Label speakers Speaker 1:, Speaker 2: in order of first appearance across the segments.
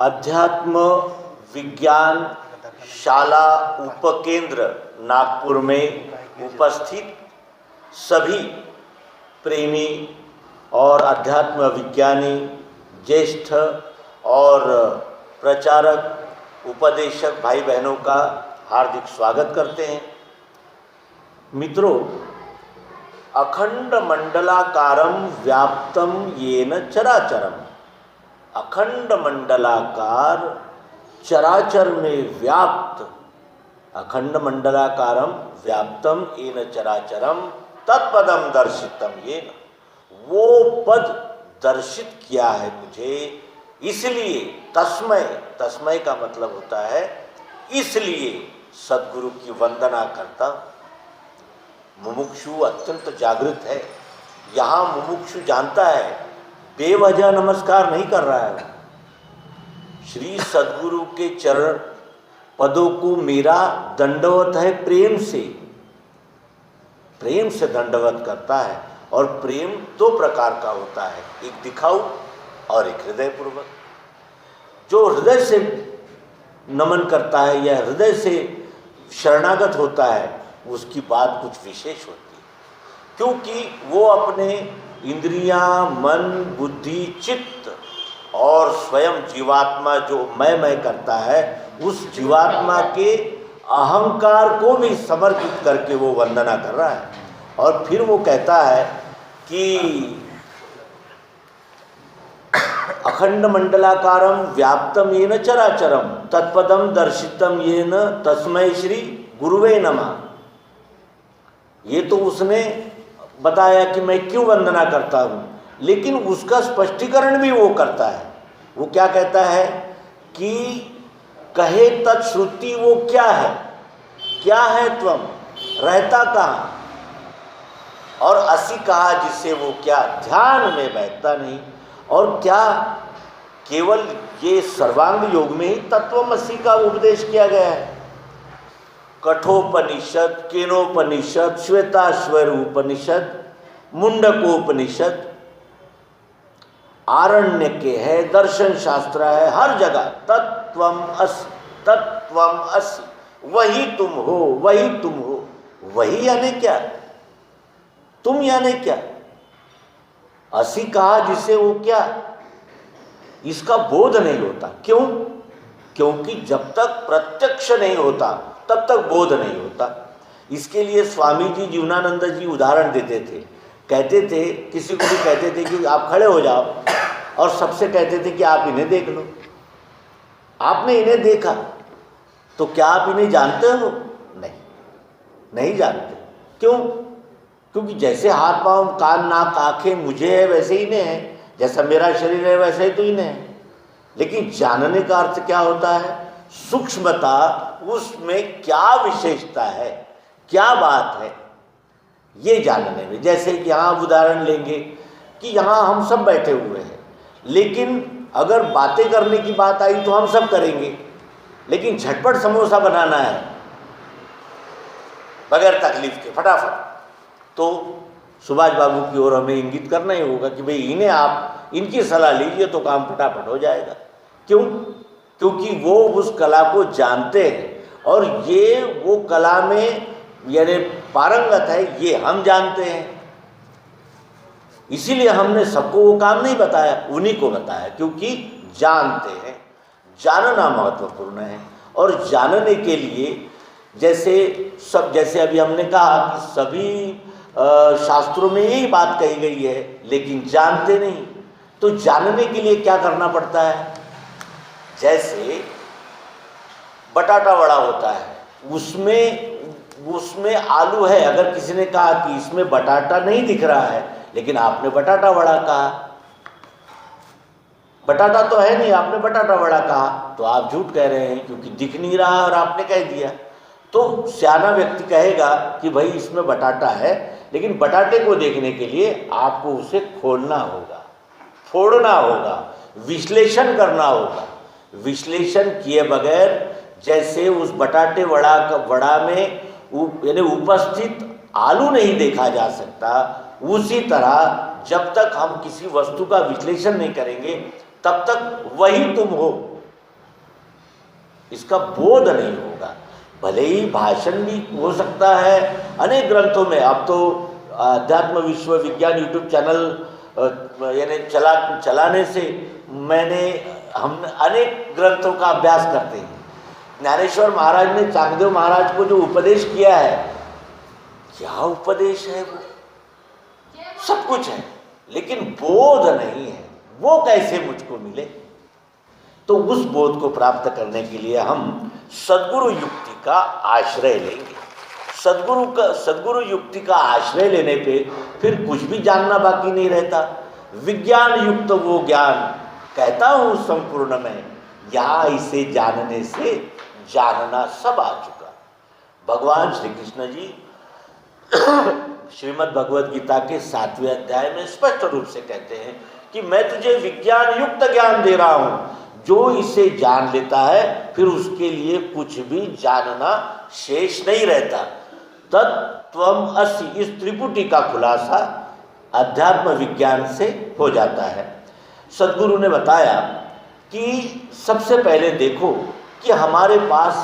Speaker 1: अध्यात्म विज्ञान शाला उपकेंद्र नागपुर में उपस्थित सभी प्रेमी और अध्यात्म विज्ञानी, ज्येष्ठ और प्रचारक, उपदेशक भाई बहनों का हार्दिक स्वागत करते हैं। मित्रों, अखंड मंडलाकारं व्याप्तं येन चराचरम, अखंड मंडलाकार चराचर में व्याप्त, अखंड मंडलाकारं व्याप्तं येन चराचरम तत्पदम दर्शितम येन, वो पद दर्शित किया है मुझे, इसलिए तस्मय, तस्मय का मतलब होता है इसलिए सद्गुरु की वंदना करता। मुमुक्षु अत्यंत जागृत है। यहाँ मुमुक्षु जानता है बेवजह नमस्कार नहीं कर रहा है। श्री सद्गुरु के चरण पदों को मेरा दंडवत है, प्रेम से दंडवत करता है। और प्रेम दो प्रकार का होता है, एक दिखाऊ और एक हृदयपूर्वक। जो हृदय से नमन करता है या हृदय से शरणागत होता है, उसकी बात कुछ विशेष होती है, क्योंकि वो अपने इंद्रियां, मन, बुद्धि, चित्त और स्वयं जीवात्मा जो मैं करता है, उस जीवात्मा के अहंकार को भी समर्पित करके वो वंदना कर रहा है। और फिर वो कहता है कि अखंड मंडलाकारं व्याप्तं येन चराचरम तत्पदम दर्शितम येन तस्मै श्री गुरुवे नमः। ये तो उसने बताया कि मैं क्यों वंदना करता हूँ, लेकिन उसका स्पष्टीकरण भी वो करता है। वो क्या कहता है कि कहे तत्श्रुति वो क्या है, क्या है त्वम, रहता कहाँ, और असी कहा जिससे वो क्या, ध्यान में बैठता नहीं। और क्या केवल ये सर्वांग योग में ही तत्वमसि का उपदेश किया गया है। कठोपनिषद, केनोपनिषद, श्वेताश्वर उपनिषद, मुंडकोपनिषद, आरण्यके है, दर्शन शास्त्र है, हर जगह तत्वम असि, तत्वम असि, वही तुम हो, वही तुम हो। वही यानी क्या, तुम यानी क्या, असी कहा जिसे वो क्या, इसका बोध नहीं होता। क्यों? क्योंकि जब तक प्रत्यक्ष नहीं होता तब तक बोध नहीं होता। इसके लिए स्वामी जी जीवनानंद जी उदाहरण देते थे। कहते थे, किसी को भी कहते थे कि आप खड़े हो जाओ, और सबसे कहते थे कि आप इन्हें देख लो। आपने इन्हें देखा तो क्या आप इन्हें जानते हो? नहीं, नहीं जानते। क्यों? क्योंकि जैसे हाथ पाँव, कान, नाक, आँखें मुझे है वैसे ही इन्हें है, जैसा मेरा शरीर है वैसे ही तो इन्हें है। लेकिन जानने का अर्थ क्या होता है? सूक्ष्मता, उसमें क्या विशेषता है, क्या बात है, ये जानने में। जैसे कि यहाँ उदाहरण लेंगे कि यहाँ हम सब बैठे हुए हैं, लेकिन अगर बातें करने की बात आई तो हम सब करेंगे, लेकिन झटपट समोसा बनाना है बगैर तकलीफ के, फटाफट, तो सुभाष बाबू की ओर हमें इंगित करना ही होगा कि भाई इन्हें आप इनकी सलाह लीजिए तो काम फटाफट हो जाएगा। क्यों? क्योंकि वो उस कला को जानते हैं, और ये वो कला में यानी पारंगत है, ये हम जानते हैं। इसीलिए हमने सबको वो काम नहीं बताया, उन्हीं को बताया, क्योंकि जानते हैं। जानना महत्वपूर्ण है। और जानने के लिए जैसे अभी हमने कहा कि सभी शास्त्रों में यही बात कही गई है, लेकिन जानते नहीं। तो जानने के लिए क्या करना पड़ता है? जैसे बटाटा वड़ा होता है, उसमें आलू है। अगर किसी ने कहा कि इसमें बटाटा नहीं दिख रहा है, लेकिन आपने बटाटा वड़ा कहा, बटाटा तो है नहीं, आपने बटाटा वड़ा कहा, तो आप झूठ कह रहे हैं, क्योंकि दिख नहीं रहा और आपने कह दिया। तो सियाना व्यक्ति कहेगा कि भाई इसमें बटाटा है, लेकिन बटाटे को देखने के लिए आपको उसे खोलना होगा, फोड़ना होगा, विश्लेषण करना होगा। विश्लेषण किए बगैर जैसे उस बटाटे वड़ा में यानी उपस्थित आलू नहीं देखा जा सकता, उसी तरह जब तक हम किसी वस्तु का विश्लेषण नहीं करेंगे तब तक वही तुम हो, इसका बोध नहीं होगा। भले ही भाषण भी हो सकता है अनेक ग्रंथों में। अब तो अध्यात्म विश्व विज्ञान यूट्यूब चैनल यानी चलाने से हम अनेक ग्रंथों का अभ्यास करते हैं। ज्ञानेश्वर महाराज ने चांगदेव महाराज को जो उपदेश किया है, क्या उपदेश है वो, सब कुछ है लेकिन बोध नहीं है। वो कैसे मुझको मिले? तो उस बोध को प्राप्त करने के लिए हम सद्गुरु युक्ति का आश्रय लेंगे। सद्गुरु युक्ति का आश्रय लेने पे फिर कुछ भी जानना बाकी नहीं रहता। विज्ञान युक्त वो ज्ञान कहता हूँ संपूर्ण में, या इसे जानने से जानना सब आ चुका। भगवान श्री कृष्ण जी श्रीमद् भगवद गीता के 7वें अध्याय में स्पष्ट रूप से कहते हैं कि मैं तुझे विज्ञान युक्त ज्ञान दे रहा हूँ। जो इसे जान लेता है फिर उसके लिए कुछ भी जानना शेष नहीं रहता। तत्त्वम असि, इस त्रिपुटी का खुलासा अध्यात्म विज्ञान से हो जाता है। सद्गुरु ने बताया कि सबसे पहले देखो कि हमारे पास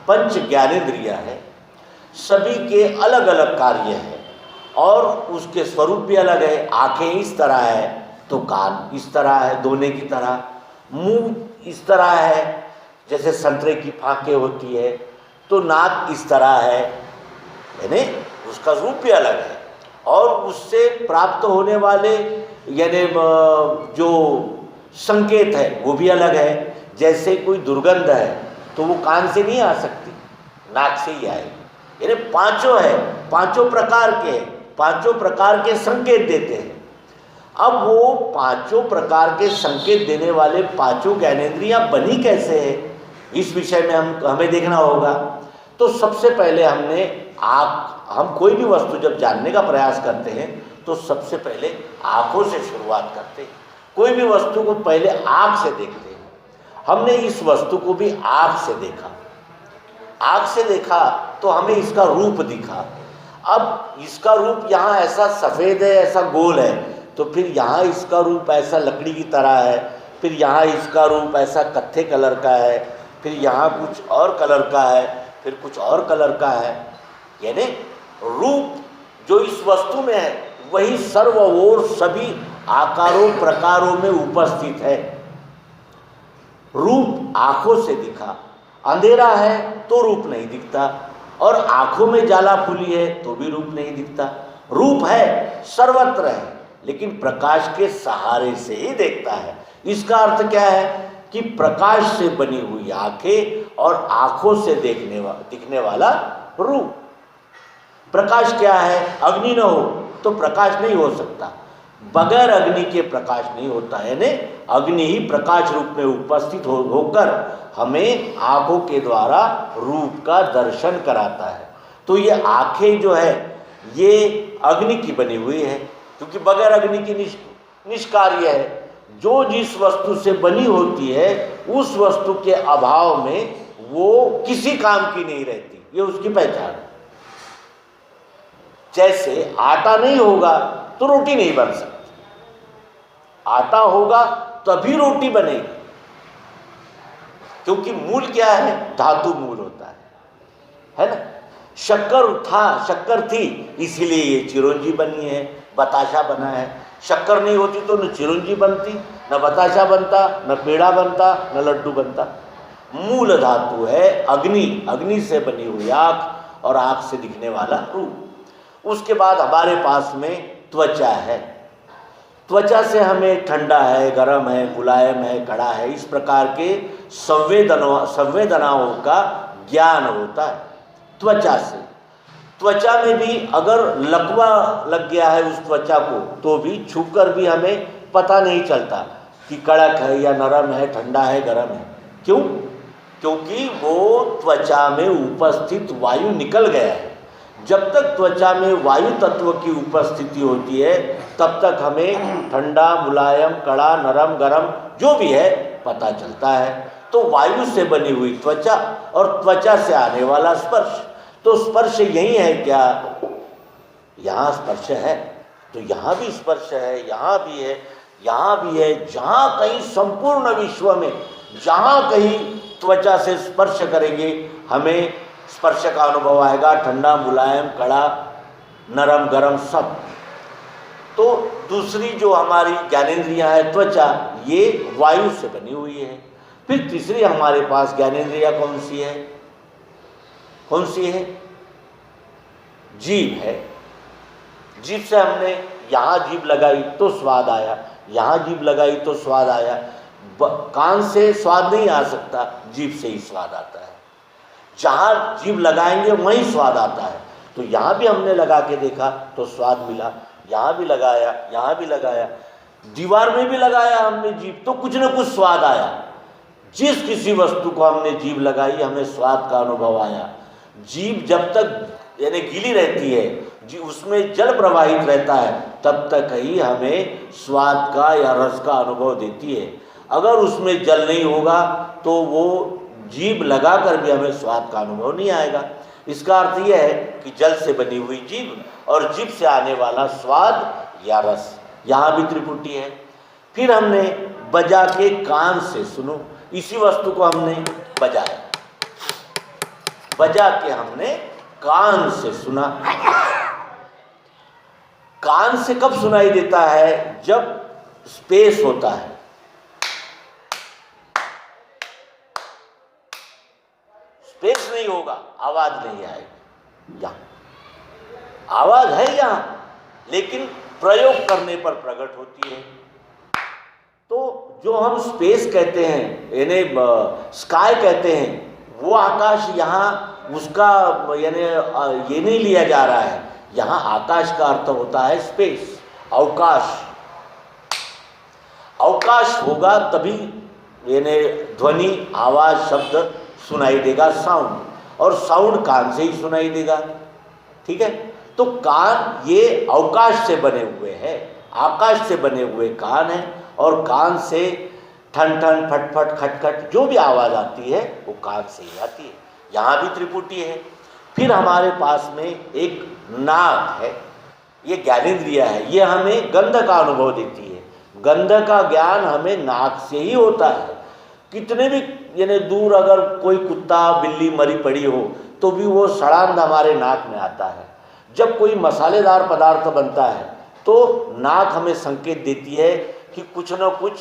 Speaker 1: पंच ज्ञानेंद्रियां हैं, सभी के अलग अलग कार्य हैं और उसके स्वरूप भी अलग है। आंखें इस तरह है तो कान इस तरह है, दोने की तरह। मुंह इस तरह है जैसे संतरे की फांके होती है, तो नाक इस तरह है, यानी उसका रूप भी अलग है। और उससे प्राप्त होने वाले यानी जो संकेत है वो भी अलग है। जैसे कोई दुर्गंध है तो वो कान से नहीं आ सकती, नाक से ही आएगी। यानी पांचों है, पांचों प्रकार के, पांचों प्रकार के संकेत देते हैं। अब वो पांचों प्रकार के संकेत देने वाले पांचों ज्ञानेंद्रियां बनी कैसे है, इस विषय में हमें देखना होगा। तो सबसे पहले हम कोई भी वस्तु जब जानने का प्रयास करते हैं तो सबसे पहले आँखों से शुरुआत करते हैं। कोई भी वस्तु को पहले आँख से देखते हैं। हमने इस वस्तु को भी आँख से देखा, आँख से देखा तो हमें इसका रूप दिखा। अब इसका रूप यहाँ ऐसा सफ़ेद है, ऐसा गोल है, तो फिर यहाँ इसका रूप ऐसा लकड़ी की तरह है, फिर यहाँ इसका रूप ऐसा कत्थे कलर का है, फिर यहाँ कुछ और कलर का है, फिर कुछ और कलर का है। यानी रूप जो इस वस्तु में है वही सर्व ओर सभी आकारों प्रकारों में उपस्थित है। रूप आँखों से दिखा, अंधेरा है तो रूप नहीं दिखता, और आँखों में जाला फुली है तो भी रूप नहीं दिखता। रूप है, सर्वत्र है, लेकिन प्रकाश के सहारे से ही देखता है। इसका अर्थ क्या है कि प्रकाश से बनी हुई आंखें और आंखों से दिखने वाला रूप। प्रकाश क्या है? अग्नि न हो तो प्रकाश नहीं हो सकता, बगैर अग्नि के प्रकाश नहीं होता है। यानी अग्नि ही प्रकाश रूप में उपस्थित होकर हमें आंखों के द्वारा रूप का दर्शन कराता है। तो ये आंखें जो है ये अग्नि की बनी हुई है, क्योंकि बगैर अग्नि की निष्कार्य है। जो जिस वस्तु से बनी होती है उस वस्तु के अभाव में वो किसी काम की नहीं रहती, ये उसकी पहचान है। जैसे आटा नहीं होगा तो रोटी नहीं बन सकती, आटा होगा तभी रोटी बनेगी, क्योंकि मूल क्या है? धातु मूल होता है ना। शक्कर थी इसीलिए ये चिरौंजी बनी है, बताशा बना है। शक्कर नहीं होती तो न चिरौंजी बनती, न बताशा बनता, न पेड़ा बनता, न लड्डू बनता। मूल धातु है अग्नि, अग्नि से बनी हुई आँख और आँख से दिखने वाला रूप। उसके बाद हमारे पास में त्वचा है। त्वचा से हमें ठंडा है, गर्म है, मुलायम है, कड़ा है, इस प्रकार के संवेदनाओं का ज्ञान होता है त्वचा से। त्वचा में भी अगर लकवा लग गया है उस त्वचा को तो भी छूकर भी हमें पता नहीं चलता कि कड़क है या नरम है, ठंडा है, गर्म है। क्यों? क्योंकि वो त्वचा में उपस्थित वायु निकल गया है। जब तक त्वचा में वायु तत्व की उपस्थिति होती है तब तक हमें ठंडा, मुलायम, कड़ा, नरम, गरम जो भी है पता चलता है। तो वायु से बनी हुई त्वचा और त्वचा से आने वाला स्पर्श। तो स्पर्श यही है क्या? यहाँ स्पर्श है तो यहाँ भी स्पर्श है, यहाँ भी है, यहाँ भी है। जहाँ कहीं संपूर्ण विश्व में जहाँ कहीं त्वचा से स्पर्श करेंगे हमें स्पर्श का अनुभव आएगा, ठंडा, मुलायम, कड़ा, नरम, गरम सब। तो दूसरी जो हमारी ज्ञानेंद्रियां है त्वचा, ये वायु से बनी हुई है। फिर तीसरी हमारे पास ज्ञानेंद्रिया कौन सी है? कौन सी है? जीभ है। जीभ से हमने यहाँ जीभ लगाई तो स्वाद आया, यहाँ जीभ लगाई तो स्वाद आया। कान से स्वाद नहीं आ सकता, जीभ से ही स्वाद आता है। जहाँ जीभ लगाएंगे वहीं स्वाद आता है। तो यहाँ भी हमने लगा के देखा तो स्वाद मिला, यहाँ भी लगाया, यहाँ भी लगाया, दीवार में भी लगाया हमने जीभ तो कुछ न कुछ स्वाद आया। जिस किसी वस्तु को हमने जीभ लगाई हमें स्वाद का अनुभव आया। जीभ जब तक यानी गीली रहती है, जी उसमें जल प्रवाहित रहता है, तब तक ही हमें स्वाद का या रस का अनुभव देती है। अगर उसमें जल नहीं होगा तो वो जीभ लगाकर भी हमें स्वाद का अनुभव नहीं आएगा। इसका अर्थ यह है कि जल से बनी हुई जीभ और जीभ से आने वाला स्वाद या रस, यहाँ भी त्रिपुटी है। फिर हमने बजा के कान से, सुनो, इसी वस्तु को हमने बजाया, बजा के हमने कान से सुना। कान से कब सुनाई देता है? जब स्पेस होता है। स्पेस नहीं होगा, आवाज नहीं आएगी। यहां आवाज है यहां, लेकिन प्रयोग करने पर प्रकट होती है। तो जो हम स्पेस कहते हैं यानी स्काई कहते हैं, वो आकाश यहाँ उसका यानी ये नहीं लिया जा रहा है। यहाँ आकाश का अर्थ होता है स्पेस, अवकाश। अवकाश होगा तभी यानी ध्वनि, आवाज, शब्द सुनाई देगा, साउंड, और साउंड कान से ही सुनाई देगा। ठीक है, तो कान ये अवकाश से बने हुए हैं, आकाश से बने हुए कान है, और कान से ठन ठन, फटफट, खटखट जो भी आवाज़ आती है वो कान से ही आती है। यहाँ भी त्रिपुटी है। फिर हमारे पास में एक नाक है, ये ज्ञानेंद्रिया है, ये हमें गंध का अनुभव देती है। गंध का ज्ञान हमें नाक से ही होता है। कितने भी यानी दूर अगर कोई कुत्ता बिल्ली मरी पड़ी हो तो भी वो सड़ांध हमारे नाक में आता है। जब कोई मसालेदार पदार्थ बनता है तो नाक हमें संकेत देती है कि कुछ न कुछ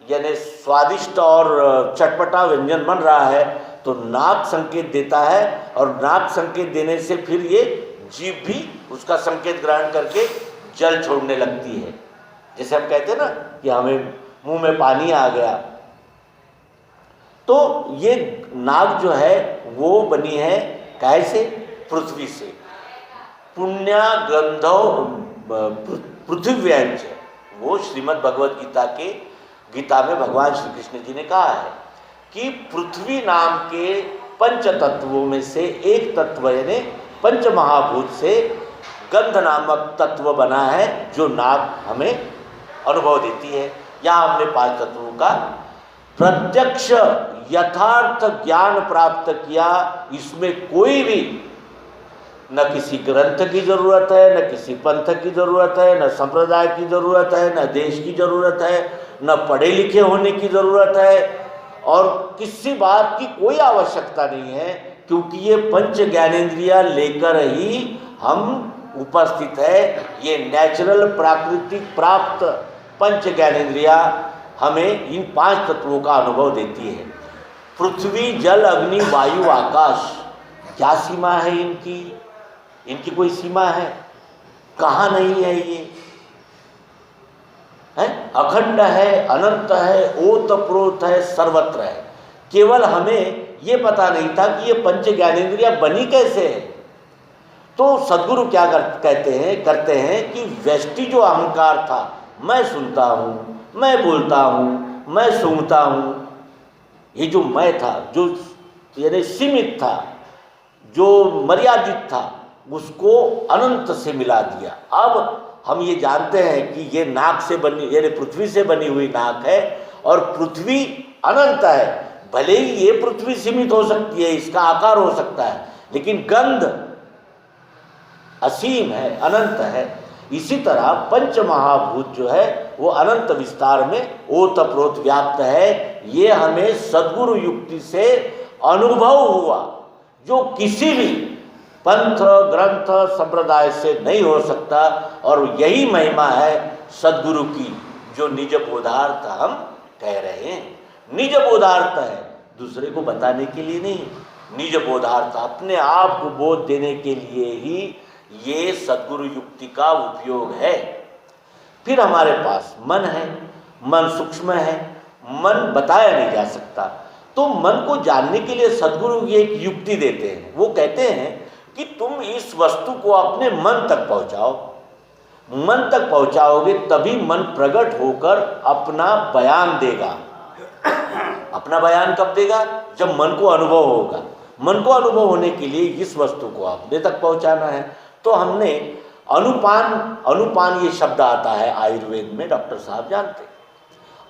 Speaker 1: यानी स्वादिष्ट और चटपटा व्यंजन बन रहा है, तो नाक संकेत देता है, और नाक संकेत देने से फिर ये जीभ भी उसका संकेत ग्रहण करके जल छोड़ने लगती है। जैसे हम कहते हैं ना कि हमें मुंह में पानी आ गया, तो ये नाक जो है वो बनी है कैसे? पृथ्वी से। पुण्य गंधो पृथ्व्यंच, वो श्रीमद् भगवद गीता में भगवान श्री कृष्ण जी ने कहा है कि पृथ्वी नाम के पंच तत्वों में से एक तत्व यानी पंच महाभूत से गंध नामक तत्व बना है, जो नाक हमें अनुभव देती है। यहाँ हमने 5 तत्वों का प्रत्यक्ष यथार्थ ज्ञान प्राप्त किया। इसमें कोई भी न किसी ग्रंथ की जरूरत है, न किसी पंथ की जरूरत है, न संप्रदाय की जरूरत है, न देश की जरूरत है, न पढ़े लिखे होने की जरूरत है, और किसी बात की कोई आवश्यकता नहीं है, क्योंकि ये पंच ज्ञानेंद्रिया लेकर ही हम उपस्थित है। ये नेचुरल प्राकृतिक प्राप्त पंच ज्ञानेंद्रिया हमें इन 5 तत्वों का अनुभव देती है। पृथ्वी, जल, अग्नि, वायु, आकाश, क्या सीमा है इनकी? इनकी कोई सीमा है? कहाँ नहीं है ये? है अखंड है, अनंत है, ओतप्रोत है, सर्वत्र है। केवल हमें ये पता नहीं था कि ये पंच ज्ञानेंद्रिया बनी कैसे है। तो सद्गुरु क्या करते हैं कि व्यष्टि जो अहंकार था, मैं सुनता हूँ, मैं बोलता हूँ, मैं सूंघता हूँ, ये जो मैं था, जो यानी सीमित था, जो मर्यादित था, उसको अनंत से मिला दिया। अब हम ये जानते हैं कि ये नाक से बनी यानी पृथ्वी से बनी हुई नाक है, और पृथ्वी अनंत है। भले ही ये पृथ्वी सीमित हो सकती है, इसका आकार हो सकता है, लेकिन गंध असीम है, अनंत है। इसी तरह पंच महाभूत जो है वो अनंत विस्तार में ओतप्रोत व्याप्त है। ये हमें सद्गुरु युक्ति से अनुभव हुआ, जो किसी भी पंथ ग्रंथ संप्रदाय से नहीं हो सकता। और यही महिमा है सद्गुरु की, जो निज बोधार्थ हम कह रहे हैं। निज बोधार्थ है, दूसरे को बताने के लिए नहीं। निज बोधार्थ, अपने आप को बोध देने के लिए ही ये सद्गुरु युक्ति का उपयोग है। फिर हमारे पास मन है, मन सूक्ष्म है, मन बताया नहीं जा सकता। तो मन को जानने के लिए सद्गुरु ये एक युक्ति देते हैं। वो कहते हैं कि तुम इस वस्तु को अपने मन तक पहुंचाओ। मन तक पहुंचाओगे तभी मन प्रकट होकर अपना बयान देगा। अपना बयान कब देगा? जब मन को अनुभव होगा। मन को अनुभव होने के लिए इस वस्तु को अपने तक पहुंचाना है। तो हमने अनुपान ये शब्द आता है आयुर्वेद में, डॉक्टर साहब जानते हैं।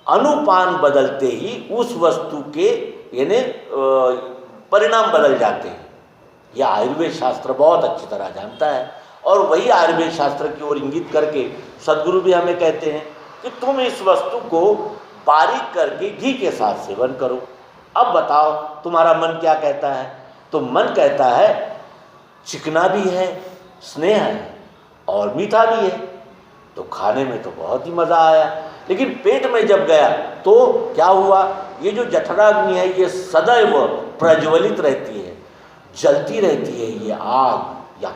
Speaker 1: अनुपान बदलते ही उस वस्तु के यानी परिणाम बदल जाते हैं। यह आयुर्वेद शास्त्र बहुत अच्छी तरह जानता है। और वही आयुर्वेद शास्त्र की ओर इंगित करके सद्गुरु भी हमें कहते हैं कि तुम इस वस्तु को बारीक करके घी के साथ सेवन करो। अब बताओ तुम्हारा मन क्या कहता है? तो मन कहता है चिकना भी है, स्नेह है और मीठा भी है। तो खाने में तो बहुत ही मज़ा आया, लेकिन पेट में जब गया तो क्या हुआ? ये जो जठराग्नि है ये सदैव प्रज्वलित रहती है, जलती रहती है ये आग या,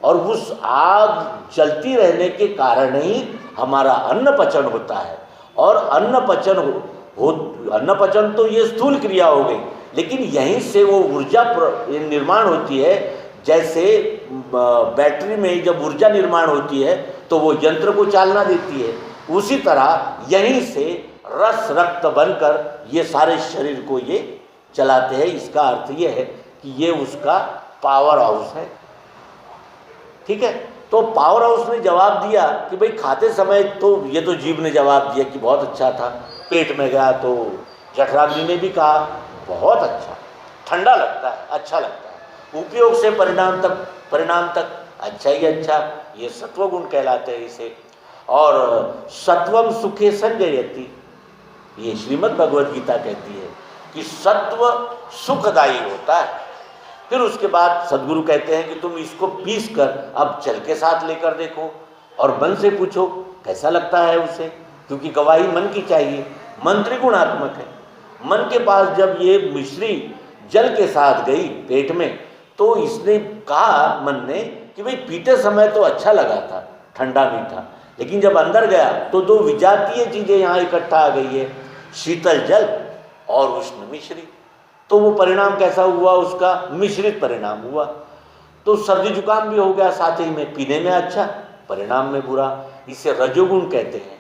Speaker 1: और उस आग जलती रहने के कारण ही हमारा अन्न पचन होता है। और अन्न पचन तो ये स्थूल क्रिया हो गई, लेकिन यहीं से वो ऊर्जा निर्माण होती है। जैसे बैटरी में जब ऊर्जा निर्माण होती है तो वो यंत्र को चालना देती है, उसी तरह यहीं से रस रक्त बनकर ये सारे शरीर को ये चलाते हैं। इसका अर्थ ये है कि ये उसका पावर हाउस है। ठीक है, तो पावर हाउस ने जवाब दिया कि भाई खाते समय तो ये तो जीभ ने जवाब दिया कि बहुत अच्छा था। पेट में गया तो जठराग्नि ने भी कहा बहुत अच्छा, ठंडा लगता है, अच्छा लगता है। उपयोग से परिणाम तक अच्छा ही अच्छा, ये सत्वगुण कहलाते हैं इसे। और सत्वम सुखे संजयति, ये श्रीमद् भगवद गीता कहती है कि सत्व सुखदायी होता है। फिर उसके बाद सद्गुरु कहते हैं कि तुम इसको पीस कर अब जल के साथ लेकर देखो और मन से पूछो कैसा लगता है उसे, क्योंकि गवाही मन की चाहिए। मन त्रिगुणात्मक है। मन के पास जब ये मिश्री जल के साथ गई पेट में, तो इसने कहा मन ने कि भाई पीते समय तो अच्छा लगा था, ठंडा मीठा, लेकिन जब अंदर गया तो दो विजातीय चीज़ें यहाँ इकट्ठा आ गई है, शीतल जल और उष्ण मिश्री। तो वो परिणाम कैसा हुआ? उसका मिश्रित परिणाम हुआ। तो सर्दी जुकाम भी हो गया साथ ही में, पीने में अच्छा, परिणाम में बुरा। इसे रजोगुण कहते हैं।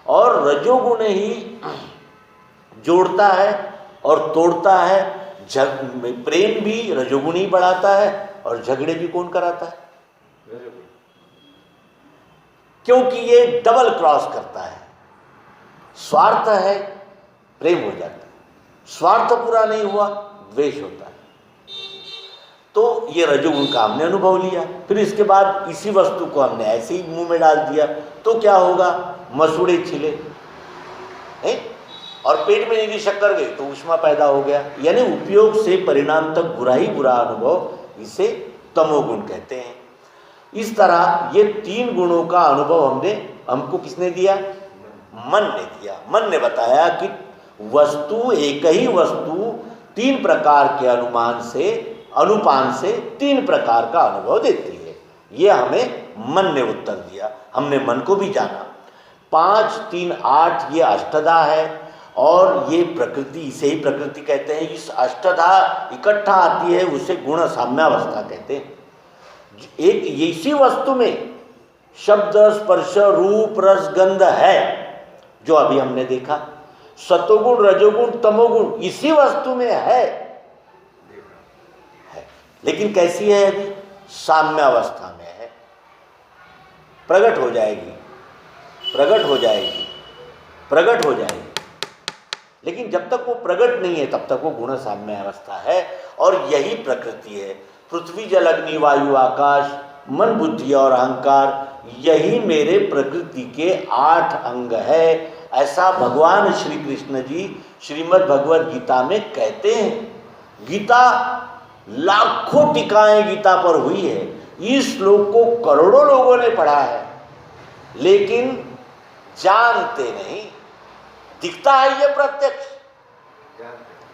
Speaker 1: और रजोगुण ही जोड़ता है और तोड़ता है। प्रेम भी रजोगुण ही बढ़ाता है और झगड़े भी कौन कराता है? क्योंकि ये डबल क्रॉस करता है। स्वार्थ है, प्रेम हो जाता है। स्वार्थ पूरा नहीं हुआ, द्वेष होता है। तो ये रजोगुण का हमने अनुभव लिया। फिर इसके बाद इसी वस्तु को हमने ऐसे ही मुंह में डाल दिया तो क्या होगा? मसूड़े छिले हैं और पेट में यदि शक्कर गई तो ऊष्मा पैदा हो गया। यानी उपयोग से परिणाम तक बुरा ही बुरा अनुभव, इसे तमोगुण कहते हैं। इस तरह ये तीन गुणों का अनुभव हमको किसने दिया? मन ने दिया। मन ने बताया कि वस्तु, एक ही वस्तु तीन प्रकार के अनुपान से तीन प्रकार का अनुभव देती है। ये हमें मन ने उत्तर दिया। हमने मन को भी जाना। 5, 3, 8 ये अष्टधा है और ये प्रकृति, इसे ही प्रकृति कहते हैं। इस अष्टधा इकट्ठा आती है, उसे गुण साम्यावस्था कहते हैं। एक इसी वस्तु में शब्द स्पर्श रूप रस गंध है, जो अभी हमने देखा। सतोगुण रजोगुण तमोगुण इसी वस्तु में है। लेकिन कैसी है? अभी साम्यावस्था में है। प्रकट हो जाएगी, प्रकट हो जाएगी, प्रकट हो जाएगी। लेकिन जब तक वो प्रकट नहीं है तब तक वो गुण साम्यावस्था है। और यही प्रकृति है। पृथ्वी जल अग्नि वायु आकाश, मन बुद्धि और अहंकार, यही मेरे प्रकृति के 8 अंग है। ऐसा भगवान श्री कृष्ण जी श्रीमद् भगवद गीता में कहते हैं। गीता लाखों टीकाएं गीता पर हुई है, इस श्लोक को करोड़ों लोगों ने पढ़ा है, लेकिन जानते नहीं। दिखता है ये प्रत्यक्ष,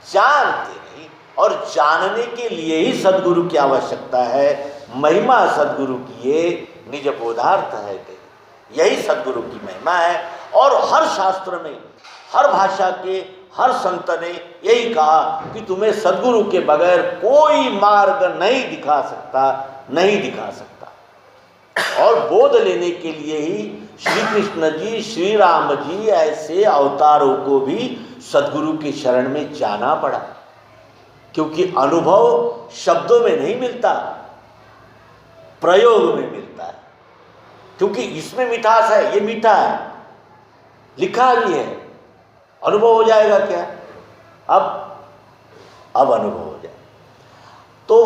Speaker 1: जानते नहीं। और जानने के लिए ही सद्गुरु की आवश्यकता है। महिमा सद्गुरु की ये निज बोधार्थ है कि यही सद्गुरु की महिमा है। और हर शास्त्र में, हर भाषा के हर संत ने यही कहा कि तुम्हें सद्गुरु के बगैर कोई मार्ग नहीं दिखा सकता, नहीं दिखा सकता। और बोध लेने के लिए ही श्री कृष्ण जी, श्री राम जी ऐसे अवतारों को भी सद्गुरु की शरण में जाना पड़ा, क्योंकि अनुभव शब्दों में नहीं मिलता, प्रयोग में मिलता है। क्योंकि इसमें मिठास है, ये मीठा है, लिखा भी है, अनुभव हो जाएगा क्या? अब अनुभव हो जाए। तो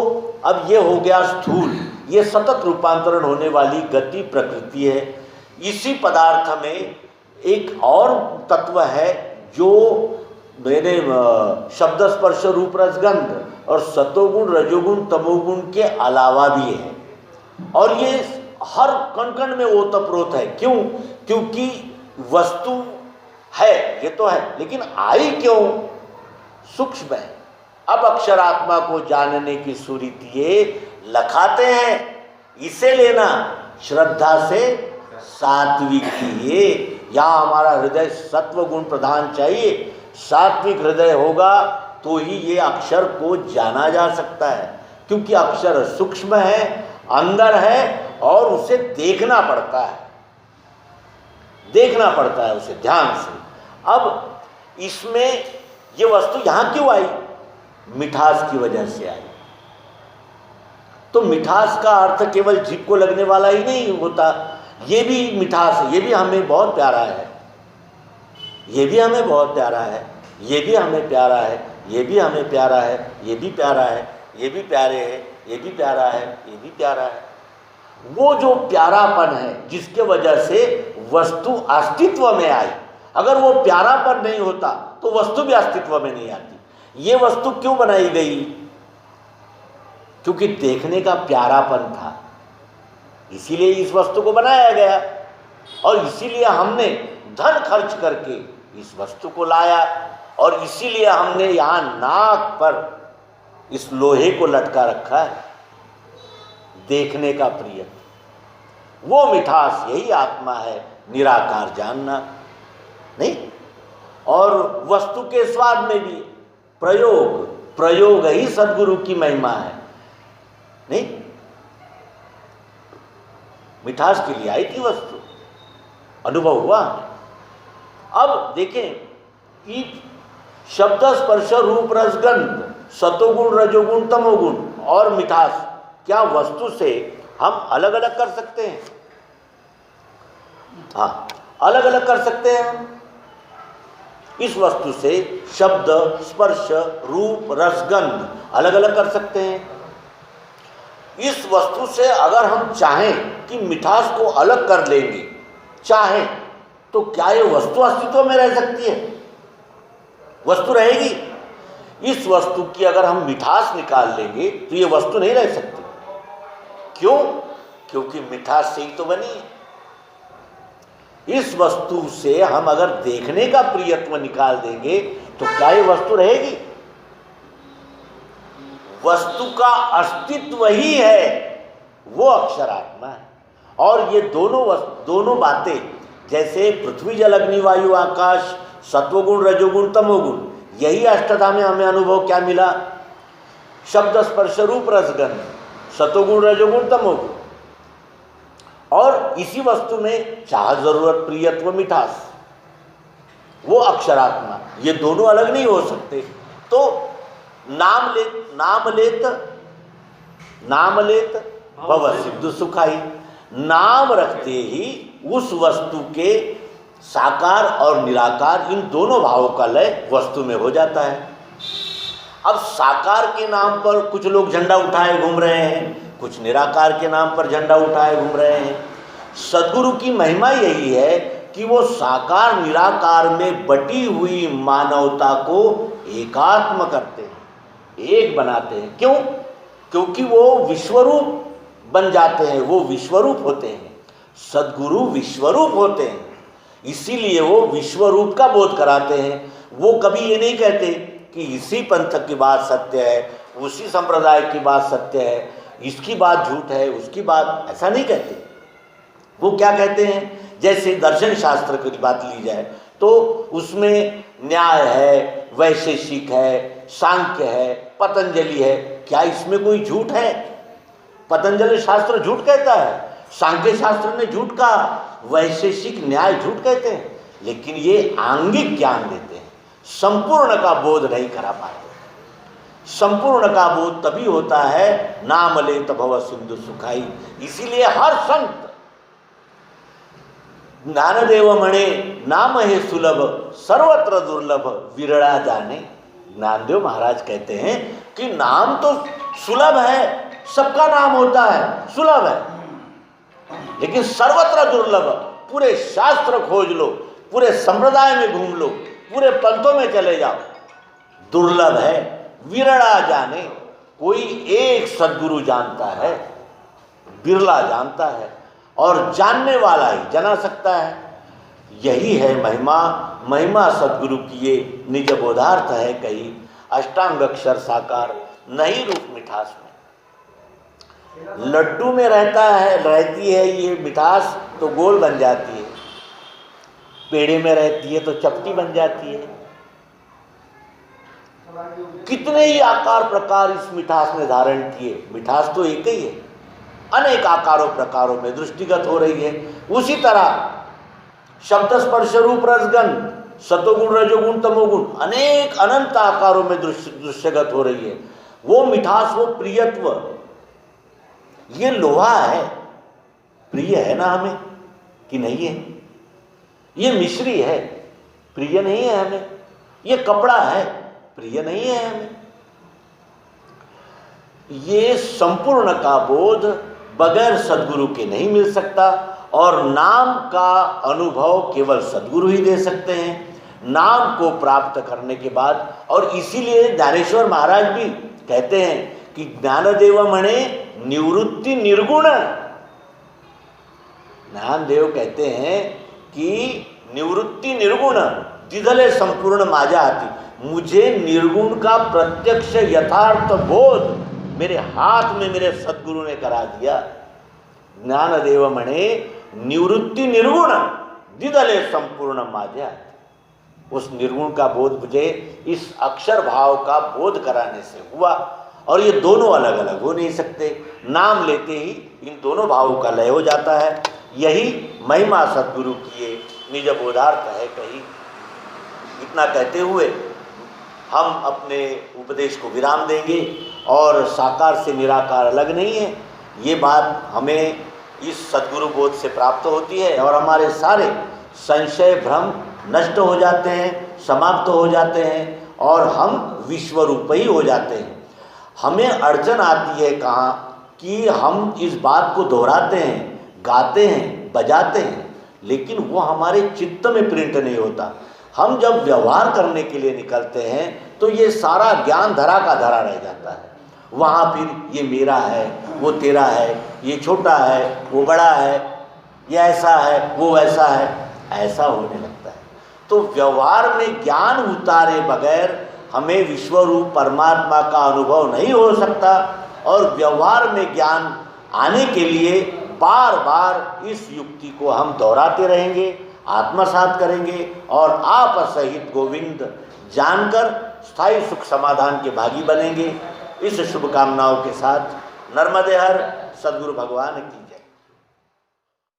Speaker 1: अब ये हो गया स्थूल, ये सतत रूपांतरण होने वाली गति प्रकृति है। इसी पदार्थ में एक और तत्व है जो मेरे शब्द स्पर्श रूप रसगंध और सतोगुण रजोगुण तमोगुण के अलावा भी है। और ये हर कण कण में ओतप्रोत है। क्यों? क्योंकि वस्तु है, ये तो है, लेकिन आई क्यों? सूक्ष्म है। अब अक्षरात्मा को जानने की सुरीति ये लखाते हैं, इसे लेना श्रद्धा से सात्विक की। यहाँ हमारा हृदय सत्व गुण प्रधान चाहिए, सात्विक हृदय होगा तो ही ये अक्षर को जाना जा सकता है। क्योंकि अक्षर सूक्ष्म है, अंदर है, और उसे देखना पड़ता है, देखना पड़ता है उसे ध्यान से। अब इसमें ये वस्तु यहाँ क्यों आई? मिठास की वजह से आई। तो मिठास का अर्थ केवल जीभ को लगने वाला ही नहीं होता, ये भी मिठास है, ये भी हमें बहुत प्यारा है, ये भी हमें बहुत प्यारा है, ये भी हमें प्यारा है, ये भी हमें प्यारा है, ये भी प्यारा है, ये भी प्यारे है, ये भी प्यारा है, ये भी प्यारा है। वो जो प्यारापन है जिसके वजह से वस्तु अस्तित्व में आई, अगर वो प्यारापन नहीं होता तो वस्तु भी अस्तित्व में नहीं आती। ये वस्तु क्यों बनाई गई? क्योंकि देखने का प्यारापन था, इसीलिए इस वस्तु को बनाया गया। और इसीलिए हमने धन खर्च करके इस वस्तु को लाया, और इसीलिए हमने यहाँ नाक पर इस लोहे को लटका रखा है, देखने का प्रिय। वो मिठास, यही आत्मा है, निराकार जानना नहीं। और वस्तु के स्वाद में भी प्रयोग ही सद्गुरु की महिमा है, नहीं? मिठास के लिए आई थी वस्तु, अनुभव हुआ। अब देखें, ये शब्द स्पर्श रूप रसगंध, सतोगुण रजोगुण तमोगुण और मिठास, क्या वस्तु से हम अलग अलग कर सकते हैं? हाँ, अलग अलग कर सकते हैं हम। इस वस्तु से शब्द स्पर्श रूप रसगंध अलग अलग कर सकते हैं। इस वस्तु से अगर हम चाहें कि मिठास को अलग कर लेंगे, चाहें, तो क्या ये वस्तु अस्तित्व में रह सकती है? वस्तु रहेगी? इस वस्तु की अगर हम मिठास निकाल लेंगे तो ये वस्तु नहीं रह सकती। क्यों? क्योंकि मिठास से ही तो बनी है। इस वस्तु से हम अगर देखने का प्रियत्व निकाल देंगे तो क्या ये वस्तु रहेगी? वस्तु का अस्तित्व ही है, वो अक्षरात्मा है। और ये दोनों बातें, जैसे पृथ्वी जल अग्नि वायु आकाश, सत्वगुण रजोगुण तमोगुण, यही अष्टधा में हमें अनुभव क्या मिला? शब्द स्पर्श रूप रसगंध, सतोगुण रजोगुण तमोगुण। और इसी वस्तु में चाह जरूरत प्रियत्व मिठास, वो अक्षरात्मा। ये दोनों अलग नहीं हो सकते। तो नाम लेत भव सिद्ध सुखाई, नाम रखते ही उस वस्तु के साकार और निराकार, इन दोनों भावों का लय वस्तु में हो जाता है। अब साकार के नाम पर कुछ लोग झंडा उठाए घूम रहे हैं, कुछ निराकार के नाम पर झंडा उठाए घूम रहे हैं। सद्गुरु की महिमा यही है कि वो साकार निराकार में बटी हुई मानवता को एकात्म करते हैं, एक बनाते हैं। क्यों? क्योंकि वो विश्वरूप बन जाते हैं, वो विश्वरूप होते हैं, सद्गुरु विश्वरूप होते हैं, इसीलिए वो विश्वरूप का बोध कराते हैं। वो कभी ये नहीं कहते कि इसी पंथ की बात सत्य है, उसी संप्रदाय की बात सत्य है, इसकी बात झूठ है, उसकी बात, ऐसा नहीं कहते। वो क्या कहते हैं, जैसे दर्शन शास्त्र की बात ली जाए तो उसमें न्याय है, वैशेषिक है, सांख्य है, पतंजलि है। क्या इसमें कोई झूठ है? पतंजलि शास्त्र झूठ कहता है, सांख्य शास्त्र ने झूठ कहा, वैशेषिक न्याय झूठ कहते हैं, लेकिन ये आंगिक ज्ञान देते हैं, संपूर्ण का बोध नहीं करा पाते। संपूर्ण का बोध तभी होता है नाम लेत भव सिंधु सुखाई। इसीलिए हर संत ज्ञानदेव मणे नाम है सुलभ सर्वत्र दुर्लभ विरला जाने। ज्ञानदेव महाराज कहते हैं कि नाम तो सुलभ है, सबका नाम होता है, सुलभ है, लेकिन सर्वत्र दुर्लभ। पूरे शास्त्र खोज लो, पूरे संप्रदाय में घूम लो, पूरे पंथों में चले जाओ, दुर्लभ है, विरला जाने। कोई एक सद्गुरु जानता है, बिरला जानता है, और जानने वाला ही जना सकता है। यही है महिमा। महिमा सद्गुरु की ये निज बोधार्थ है कही, अष्टांग अक्षर साकार नहीं रूप मिठास में। लड्डू में रहती है ये मिठास तो गोल बन जाती है, पेड़े में रहती है तो चपटी बन जाती है। कितने ही आकार प्रकार इस मिठास ने धारण किए, मिठास तो एक ही है, अनेक आकारों प्रकारों में दृष्टिगत हो रही है। उसी तरह शब्द स्पर्श रूप रसगंध, सतोगुण रजोगुण तमोगुण, अनेक अनंत आकारों में दृश्यगत हो रही है। वो मिठास, वो प्रियत्व, ये लोहा है, प्रिय है ना हमें कि नहीं है? ये मिश्री है, प्रिय नहीं है हमें? ये कपड़ा है, प्रिय नहीं है हमें? ये संपूर्ण का बोध बगैर सद्गुरु के नहीं मिल सकता, और नाम का अनुभव केवल सद्गुरु ही दे सकते हैं नाम को प्राप्त करने के बाद। और इसीलिए ज्ञानेश्वर महाराज भी कहते हैं कि ज्ञानदेव मणे निवृत्ति निर्गुण। ज्ञानदेव कहते हैं कि निवृत्ति निर्गुण दिधले संपूर्ण माझा आती। मुझे निर्गुण का प्रत्यक्ष यथार्थ बोध मेरे हाथ में मेरे सद्गुरु ने करा दिया। ज्ञानदेव मणे निवृत्ति निर्गुण दिदले संपूर्ण माझा। उस निर्गुण का बोध मुझे इस अक्षर भाव का बोध कराने से हुआ। और ये दोनों अलग अलग हो नहीं सकते, नाम लेते ही इन दोनों भावों का लय हो जाता है। यही महिमा सद्गुरु की ये निज बोधार्थ है कही। इतना कहते हुए हम अपने उपदेश को विराम देंगे। और साकार से निराकार अलग नहीं है, ये बात हमें इस सद्गुरु बोध से प्राप्त होती है, और हमारे सारे संशय भ्रम नष्ट हो जाते हैं, समाप्त हो जाते हैं, और हम विश्वरूप ही हो जाते हैं। हमें अड़चन आती है कहाँ कि हम इस बात को दोहराते हैं, गाते हैं, बजाते हैं, लेकिन वो हमारे चित्त में प्रिंट नहीं होता। हम जब व्यवहार करने के लिए निकलते हैं तो ये सारा ज्ञान धरा का धरा रह जाता है। वहाँ फिर ये मेरा है, वो तेरा है, ये छोटा है, वो बड़ा है, ये ऐसा है, वो वैसा है, ऐसा होने लगता है। तो व्यवहार में ज्ञान उतारे बगैर हमें विश्वरूप परमात्मा का अनुभव नहीं हो सकता। और व्यवहार में ज्ञान आने के लिए बार बार इस युक्ति को हम दोहराते रहेंगे, आत्मसात करेंगे, और आप सहित गोविंद जानकर स्थायी सुख समाधान के भागी बनेंगे। इस शुभकामनाओं के साथ नर्मदे हर सद्गुरु भगवान की